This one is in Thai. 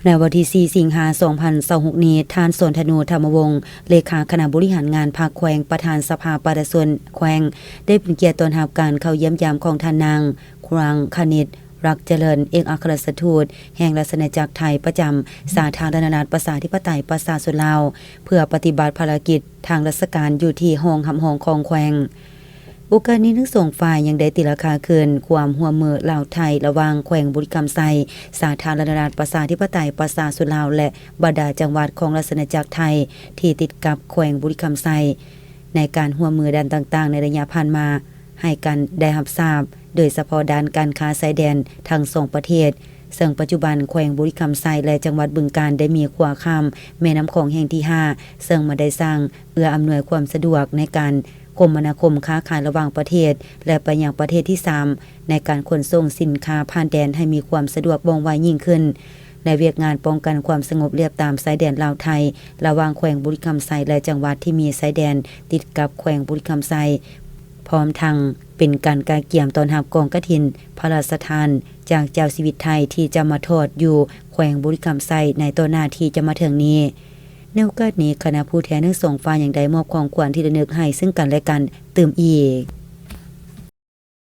ในวันที่ 4 สิงหาคม 2026 นี้ท่านสนธนูธรรมวงศ์เลขาคณะบริหารงานภาคแขวงประธานสภาประชาชนแขวงได้เป็นเกียรติต้อนรับการเข้าเยี่ยมยามของท่านนางครังคณิตรักเจริญเอกอัครราชทูตแห่งราชอาณาจักรไทยประจำสาธารณรัฐประชาธิปไตยประชาชนลาวเพื่อปฏิบัติภารกิจทางราชการอยู่ที่ห้องหำห้องของแขวงโอกาสนี้ทั้งสองฝ่ายยังได้ติราคาคืนความร่วมมือลาวไทยระหว่างแขวงบุรีรัมย์ไซสาธารณรัฐประชาธิปไตยประชาชนลาวและบรรดาจังหวัดของราชอาณาจักรไทยที่ติดกับแขวงบุรีรัมย์ไซในการร่วมมือด้านต่างๆในระยะผ่านมาให้กันได้รับทราบโดยเฉพาะด้านการค้าชายแดนทั้งสองประเทศซึ่งปัจจุบันแขวงบุรีรัมย์ไซและจังหวัดบึงกาฬได้มีขั้วข้ามแม่น้ำโขงแห่งที่5ซึ่งมาได้สร้างเอื้ออำนวยความสะดวกในการคมนาคมค้าขายระหว่างประเทศและไปยังประเทศที่3ในการขนส่งสินค้าผ่านแดนให้มีความสะดวกว่องไวยิ่งขึ้นในเวียกงานป้องกันความสงบเรียบตามชายแดนลาวไทยระหว่างแขวงบุรีรัมย์ไซและจังหวัดที่มีชายแดนติดกับแขวงบุรีรัมย์ไซพร้อมทั้งเป็นการกาเกี่ยมตอนรับกองกฐินพระราชทานจากเจ้าชีวิตไทยที่จะมาทอดอยู่แขวงบุรีรัมย์ไซในต้นหน้าที่จะมาถึงนี้ในโอกาสนี้คณะผู้แทนทั้งสองฝ่ายยังได้มอบของขวัญที่ระลึกให้ซึ่งกันและกันเติมอีก